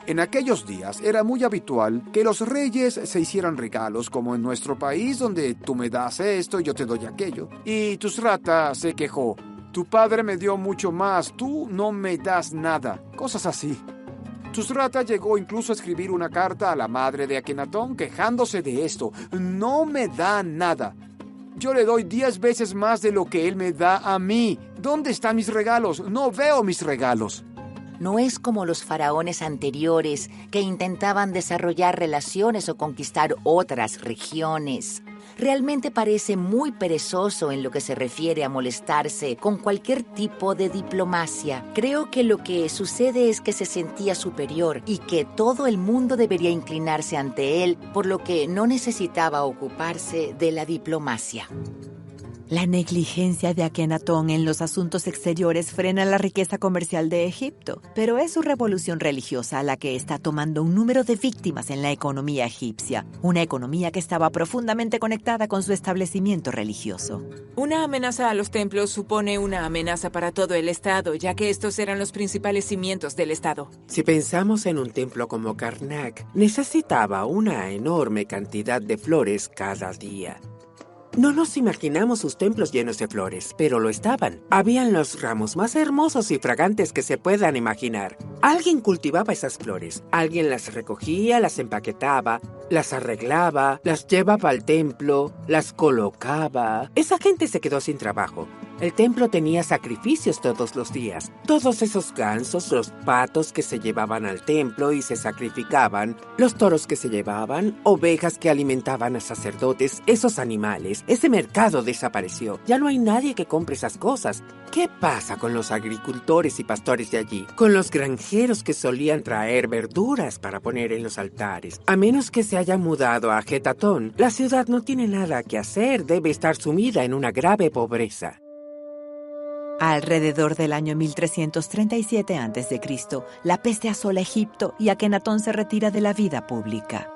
En aquellos días era muy habitual que los reyes se hicieran regalos, como en nuestro país, donde tú me das esto y yo te doy aquello. Y Tushratta se quejó: tu padre me dio mucho más, tú no me das nada. Cosas así. Tushratta llegó incluso a escribir una carta a la madre de Akenatón quejándose de esto. No me da nada. Yo le doy 10 veces más de lo que él me da a mí. ¿Dónde están mis regalos? No veo mis regalos. No es como los faraones anteriores que intentaban desarrollar relaciones o conquistar otras regiones. Realmente parece muy perezoso en lo que se refiere a molestarse con cualquier tipo de diplomacia. Creo que lo que sucede es que se sentía superior y que todo el mundo debería inclinarse ante él, por lo que no necesitaba ocuparse de la diplomacia. La negligencia de Akenatón en los asuntos exteriores frena la riqueza comercial de Egipto, pero es su revolución religiosa la que está tomando un número de víctimas en la economía egipcia, una economía que estaba profundamente conectada con su establecimiento religioso. Una amenaza a los templos supone una amenaza para todo el Estado, ya que estos eran los principales cimientos del Estado. Si pensamos en un templo como Karnak, necesitaba una enorme cantidad de flores cada día. No nos imaginamos sus templos llenos de flores, pero lo estaban. Habían los ramos más hermosos y fragantes que se puedan imaginar. Alguien cultivaba esas flores. Alguien las recogía, las empaquetaba, las arreglaba, las llevaba al templo, las colocaba. Esa gente se quedó sin trabajo. El templo tenía sacrificios todos los días. Todos esos gansos, los patos que se llevaban al templo y se sacrificaban, los toros que se llevaban, ovejas que alimentaban a sacerdotes, esos animales. Ese mercado desapareció. Ya no hay nadie que compre esas cosas. ¿Qué pasa con los agricultores y pastores de allí? Con los granjeros que solían traer verduras para poner en los altares. A menos que se haya mudado a Ajetatón, la ciudad no tiene nada que hacer. Debe estar sumida en una grave pobreza. Alrededor del año 1337 a.C., la peste asola Egipto y Akenatón se retira de la vida pública.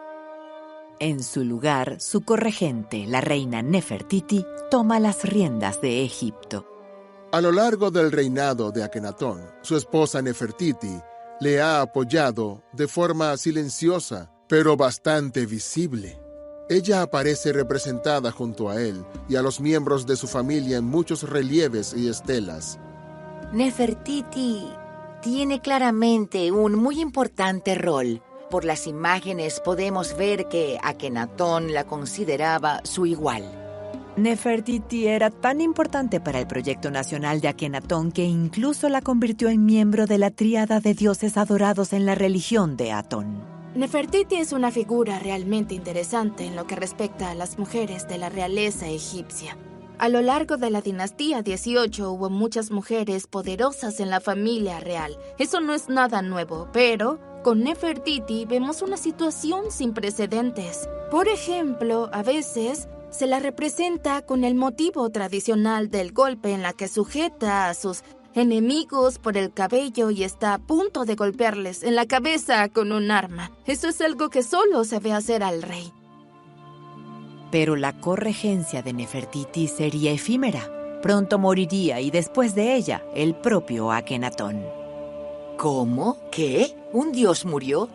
En su lugar, su corregente, la reina Nefertiti, toma las riendas de Egipto. A lo largo del reinado de Akenatón, su esposa Nefertiti le ha apoyado de forma silenciosa, pero bastante visible. Ella aparece representada junto a él y a los miembros de su familia en muchos relieves y estelas. Nefertiti tiene claramente un muy importante rol. Por las imágenes podemos ver que Akenatón la consideraba su igual. Nefertiti era tan importante para el proyecto nacional de Akenatón que incluso la convirtió en miembro de la tríada de dioses adorados en la religión de Atón. Nefertiti es una figura realmente interesante en lo que respecta a las mujeres de la realeza egipcia. A lo largo de la dinastía 18 hubo muchas mujeres poderosas en la familia real. Eso no es nada nuevo, pero con Nefertiti vemos una situación sin precedentes. Por ejemplo, a veces se la representa con el motivo tradicional del golpe en la que sujeta a sus enemigos por el cabello y está a punto de golpearles en la cabeza con un arma. Esto es algo que solo se ve hacer al rey. Pero la corregencia de Nefertiti sería efímera. Pronto moriría y después de ella, el propio Akenatón. ¿Cómo? ¿Qué? ¿Un dios murió?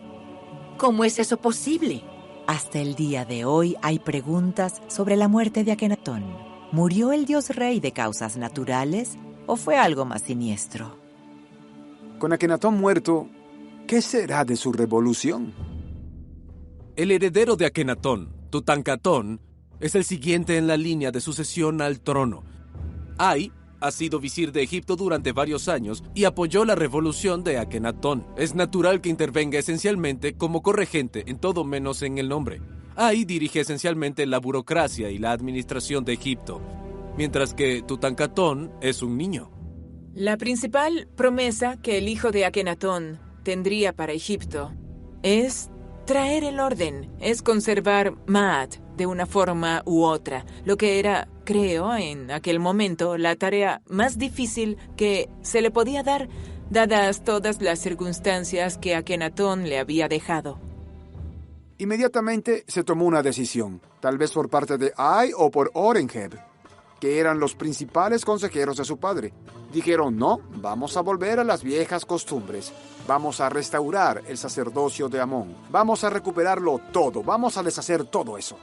¿Cómo es eso posible? Hasta el día de hoy hay preguntas sobre la muerte de Akenatón. ¿Murió el dios rey de causas naturales o fue algo más siniestro? Con Akenatón muerto, ¿qué será de su revolución? El heredero de Akenatón, Tutankamón, es el siguiente en la línea de sucesión al trono. Ay ha sido visir de Egipto durante varios años y apoyó la revolución de Akenatón. Es natural que intervenga esencialmente como corregente en todo menos en el nombre. Ay dirige esencialmente la burocracia y la administración de Egipto, mientras que Tutankamón es un niño. La principal promesa que el hijo de Akenatón tendría para Egipto es traer el orden, es conservar Maat de una forma u otra, lo que era, creo, en aquel momento, la tarea más difícil que se le podía dar, dadas todas las circunstancias que Akenatón le había dejado. Inmediatamente se tomó una decisión, tal vez por parte de Ay o por Horemheb, que eran los principales consejeros de su padre. Dijeron, no, vamos a volver a las viejas costumbres. Vamos a restaurar el sacerdocio de Amón. Vamos a recuperarlo todo. Vamos a deshacer todo eso.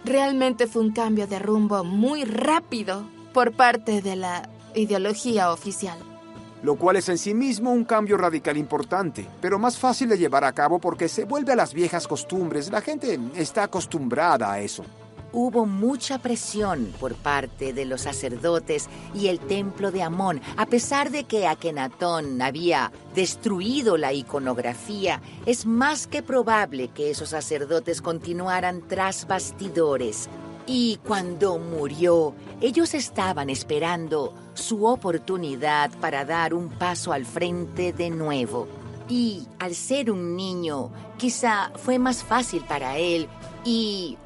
Realmente fue un cambio de rumbo muy rápido por parte de la ideología oficial. Lo cual es en sí mismo un cambio radical importante, pero más fácil de llevar a cabo porque se vuelve a las viejas costumbres. La gente está acostumbrada a eso. Hubo mucha presión por parte de los sacerdotes y el templo de Amón. A pesar de que Akenatón había destruido la iconografía, es más que probable que esos sacerdotes continuaran tras bastidores. Y cuando murió, ellos estaban esperando su oportunidad para dar un paso al frente de nuevo. Y al ser un niño, quizá fue más fácil para él y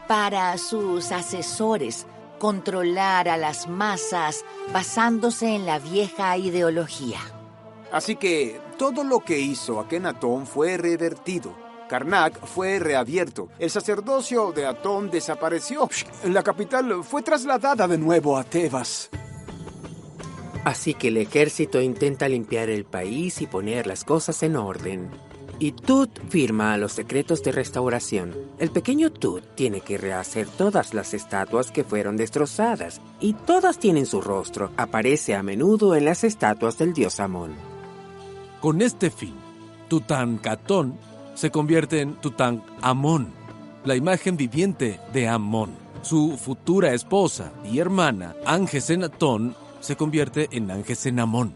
para sus asesores controlar a las masas basándose en la vieja ideología. Así que todo lo que hizo Akenatón fue revertido. Karnak fue reabierto. El sacerdocio de Atón desapareció. La capital fue trasladada de nuevo a Tebas. Así que el ejército intenta limpiar el país y poner las cosas en orden. Y Tut firma los decretos de restauración. El pequeño Tut tiene que rehacer todas las estatuas que fueron destrozadas, y todas tienen su rostro. Aparece a menudo en las estatuas del dios Amón. Con este fin, Tutankamón se convierte en Tutankamón, la imagen viviente de Amón. Su futura esposa y hermana, Anjesenatón, se convierte en Anjesenamón.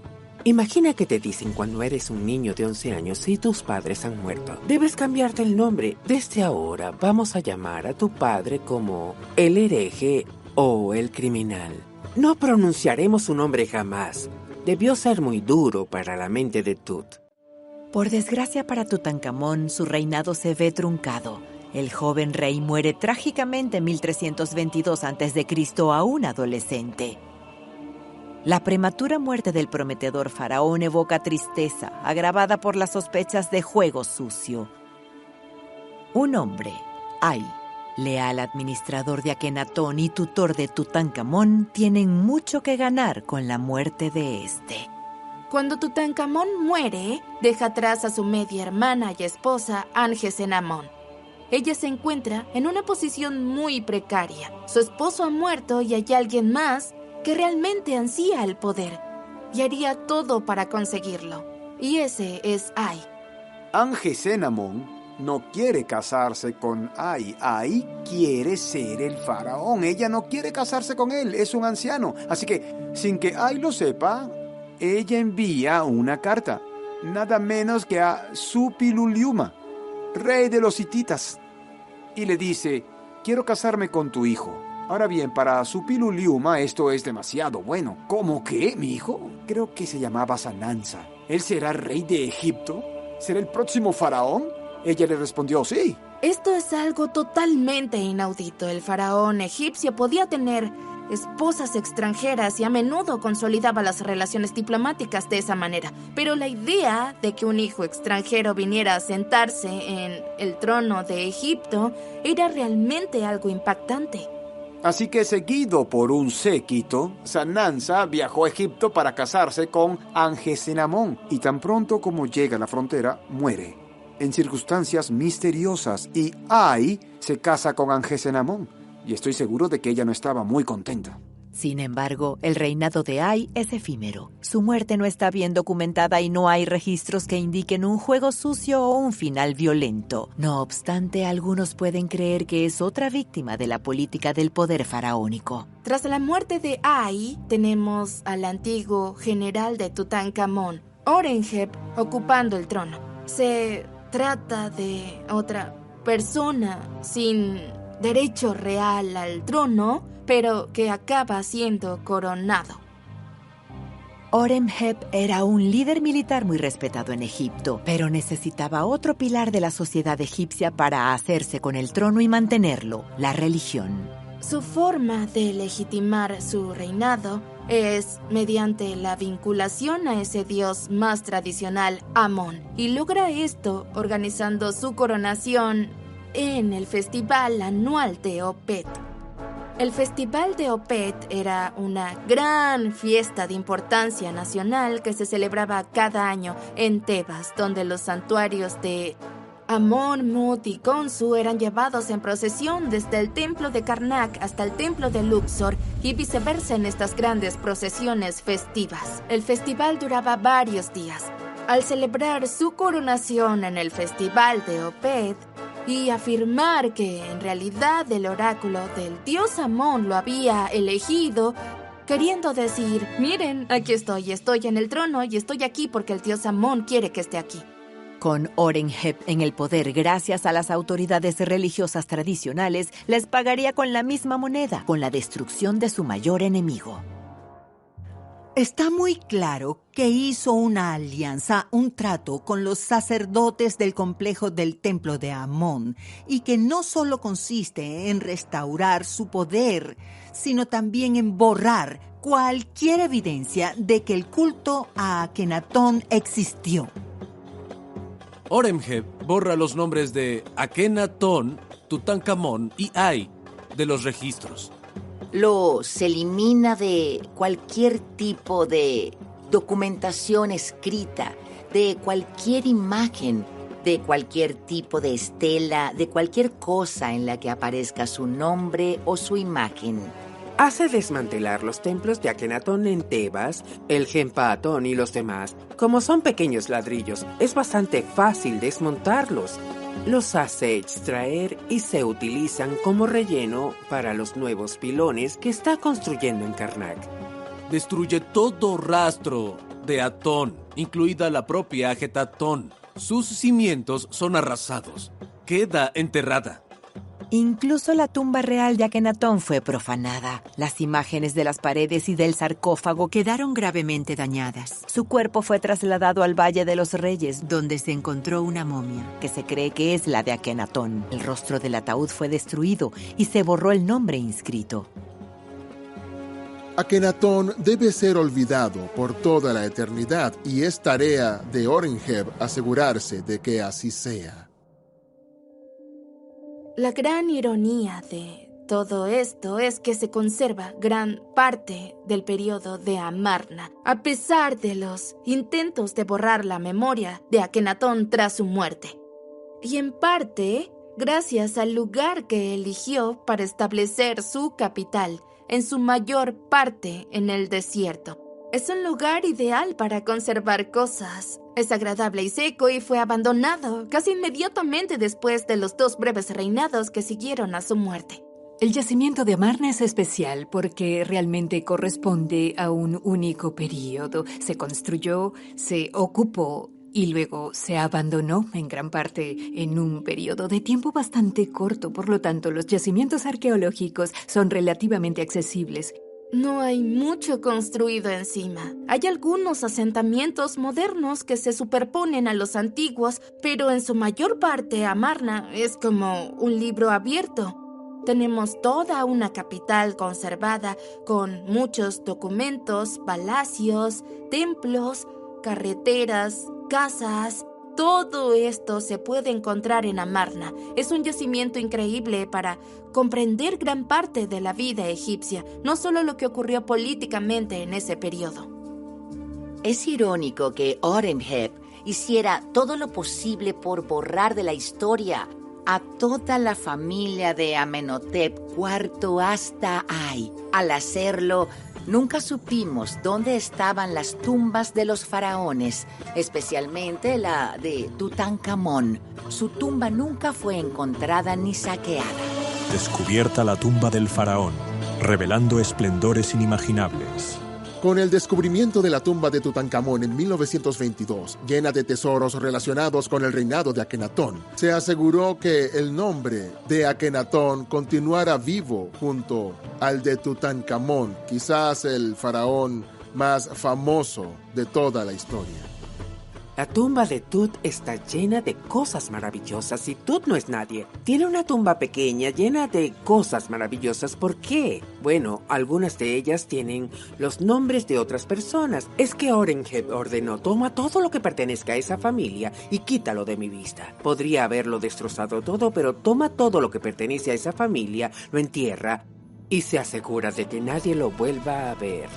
Imagina que te dicen cuando eres un niño de 11 años y tus padres han muerto. Debes cambiarte el nombre. Desde ahora vamos a llamar a tu padre como el hereje o el criminal. No pronunciaremos su nombre jamás. Debió ser muy duro para la mente de Tut. Por desgracia para Tutankamón, su reinado se ve truncado. El joven rey muere trágicamente en 1322 a.C., aún adolescente. La prematura muerte del prometedor faraón evoca tristeza, agravada por las sospechas de juego sucio. Un hombre, Ay, leal administrador de Akenatón y tutor de Tutankamón, tienen mucho que ganar con la muerte de este. Cuando Tutankamón muere, deja atrás a su media hermana y esposa, Anjesenamón. Ella se encuentra en una posición muy precaria. Su esposo ha muerto y hay alguien más que realmente ansía el poder y haría todo para conseguirlo. Y ese es Ay. Anjesenamón no quiere casarse con Ay. Ay quiere ser el faraón. Ella no quiere casarse con él. Es un anciano. Así que, sin que Ay lo sepa, ella envía una carta. Nada menos que a Suppiluliuma, rey de los hititas. Y le dice, quiero casarme con tu hijo. Ahora bien, para Suppiluliuma esto es demasiado bueno. ¿Cómo qué, mi hijo? Creo que se llamaba Sanansa. ¿Él será rey de Egipto? ¿Será el próximo faraón? Ella le respondió, sí. Esto es algo totalmente inaudito. El faraón egipcio podía tener esposas extranjeras y a menudo consolidaba las relaciones diplomáticas de esa manera. Pero la idea de que un hijo extranjero viniera a sentarse en el trono de Egipto era realmente algo impactante. Así que, seguido por un séquito, Sanansa viajó a Egipto para casarse con Angesenamón y tan pronto como llega a la frontera, muere en circunstancias misteriosas y Ay se casa con Angesenamón y estoy seguro de que ella no estaba muy contenta. Sin embargo, el reinado de Ay es efímero. Su muerte no está bien documentada y no hay registros que indiquen un juego sucio o un final violento. No obstante, algunos pueden creer que es otra víctima de la política del poder faraónico. Tras la muerte de Ay, tenemos al antiguo general de Tutankamón, Horemheb, ocupando el trono. Se trata de otra persona sin derecho real al trono, pero que acaba siendo coronado. Horemheb era un líder militar muy respetado en Egipto, pero necesitaba otro pilar de la sociedad egipcia para hacerse con el trono y mantenerlo, la religión. Su forma de legitimar su reinado es mediante la vinculación a ese dios más tradicional, Amón, y logra esto organizando su coronación en el festival anual de Opet. El Festival de Opet era una gran fiesta de importancia nacional que se celebraba cada año en Tebas, donde los santuarios de Amón, Mut y Khonsu eran llevados en procesión desde el templo de Karnak hasta el templo de Luxor y viceversa en estas grandes procesiones festivas. El festival duraba varios días. Al celebrar su coronación en el Festival de Opet, y afirmar que en realidad el oráculo del dios Amón lo había elegido, queriendo decir, miren, aquí estoy en el trono y estoy aquí porque el dios Amón quiere que esté aquí. Con Horemheb en el poder gracias a las autoridades religiosas tradicionales, les pagaría con la misma moneda, con la destrucción de su mayor enemigo. Está muy claro que hizo una alianza, un trato con los sacerdotes del complejo del templo de Amón y que no solo consiste en restaurar su poder, sino también en borrar cualquier evidencia de que el culto a Akenatón existió. Horemheb borra los nombres de Akenatón, Tutankamón y Ay de los registros. Los elimina de cualquier tipo de documentación escrita, de cualquier imagen, de cualquier tipo de estela, de cualquier cosa en la que aparezca su nombre o su imagen. Hace desmantelar los templos de Akenatón en Tebas, el Genpaatón y los demás. Como son pequeños ladrillos, es bastante fácil desmontarlos. Los hace extraer y se utilizan como relleno para los nuevos pilones que está construyendo en Karnak. Destruye todo rastro de Atón, incluida la propia Aketatón. Sus cimientos son arrasados. Queda enterrada. Incluso la tumba real de Akenatón fue profanada. Las imágenes de las paredes y del sarcófago quedaron gravemente dañadas. Su cuerpo fue trasladado al Valle de los Reyes, donde se encontró una momia, que se cree que es la de Akenatón. El rostro del ataúd fue destruido y se borró el nombre inscrito. Akenatón debe ser olvidado por toda la eternidad y es tarea de Horemheb asegurarse de que así sea. La gran ironía de todo esto es que se conserva gran parte del periodo de Amarna, a pesar de los intentos de borrar la memoria de Akenatón tras su muerte. Y en parte, gracias al lugar que eligió para establecer su capital, en su mayor parte en el desierto. Es un lugar ideal para conservar cosas. Es agradable y seco y fue abandonado casi inmediatamente después de los 2 breves reinados que siguieron a su muerte. El yacimiento de Amarna es especial porque realmente corresponde a un único periodo. Se construyó, se ocupó y luego se abandonó en gran parte en un periodo de tiempo bastante corto. Por lo tanto, los yacimientos arqueológicos son relativamente accesibles. No hay mucho construido encima. Hay algunos asentamientos modernos que se superponen a los antiguos, pero en su mayor parte Amarna es como un libro abierto. Tenemos toda una capital conservada con muchos documentos, palacios, templos, carreteras, casas. Todo esto se puede encontrar en Amarna. Es un yacimiento increíble para comprender gran parte de la vida egipcia, no solo lo que ocurrió políticamente en ese periodo. Es irónico que Horemheb hiciera todo lo posible por borrar de la historia a toda la familia de Amenhotep IV hasta Ay. Al hacerlo, nunca supimos dónde estaban las tumbas de los faraones, especialmente la de Tutankamón. Su tumba nunca fue encontrada ni saqueada. Descubierta la tumba del faraón, revelando esplendores inimaginables. Con el descubrimiento de la tumba de Tutankamón en 1922, llena de tesoros relacionados con el reinado de Akenatón, se aseguró que el nombre de Akenatón continuara vivo junto al de Tutankamón, quizás el faraón más famoso de toda la historia. La tumba de Tut está llena de cosas maravillosas y Tut no es nadie. Tiene una tumba pequeña llena de cosas maravillosas. ¿Por qué? Bueno, algunas de ellas tienen los nombres de otras personas. Es que Horemheb ordenó: toma todo lo que pertenezca a esa familia y quítalo de mi vista. Podría haberlo destrozado todo, pero toma todo lo que pertenece a esa familia, lo entierra y se asegura de que nadie lo vuelva a ver.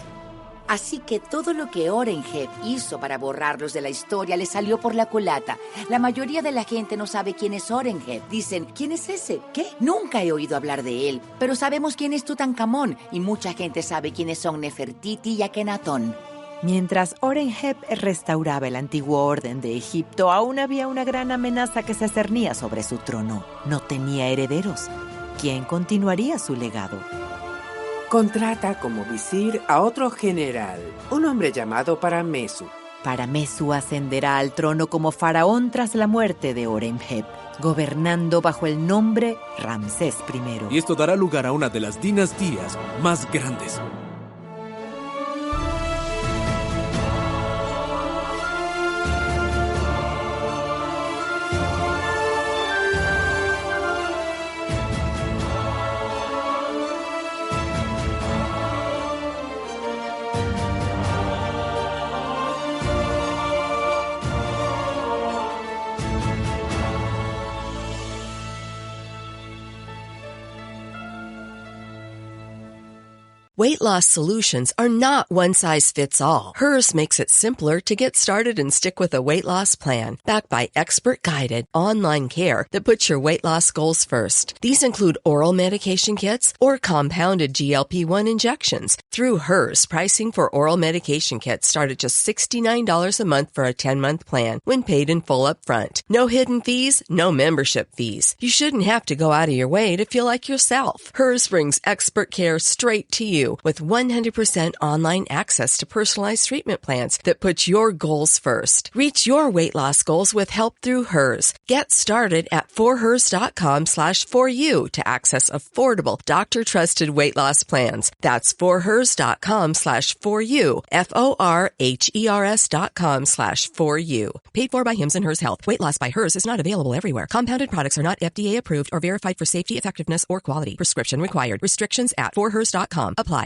Así que todo lo que Horemheb hizo para borrarlos de la historia le salió por la culata. La mayoría de la gente no sabe quién es Horemheb. Dicen, ¿quién es ese? ¿Qué? Nunca he oído hablar de él. Pero sabemos quién es Tutankamón y mucha gente sabe quiénes son Nefertiti y Akenatón. Mientras Horemheb restauraba el antiguo orden de Egipto, aún había una gran amenaza que se cernía sobre su trono. No tenía herederos. ¿Quién continuaría su legado? Contrata como visir a otro general, un hombre llamado Paramesu. Paramesu ascenderá al trono como faraón tras la muerte de Horemheb, gobernando bajo el nombre Ramsés I. Y esto dará lugar a una de las dinastías más grandes. Weight loss solutions are not one size fits all. Hers makes it simpler to get started and stick with a weight loss plan, backed by expert-guided online care that puts your weight loss goals first. These include oral medication kits or compounded GLP-1 injections. Through Hers, pricing for oral medication kits start at just $69 a month for a 10-month plan when paid in full upfront. No hidden fees, no membership fees. You shouldn't have to go out of your way to feel like yourself. Hers brings expert care straight to you with 100% online access to personalized treatment plans that put your goals first. Reach your weight loss goals with help through Hers. Get started at forhers.com/4u to access affordable, doctor-trusted weight loss plans. That's forhers.com/4u, forhers.com/4u. Paid for by Hims and Hers Health. Weight loss by Hers is not available everywhere. Compounded products are not FDA approved or verified for safety, effectiveness, or quality. Prescription required. Restrictions at forhers.com apply.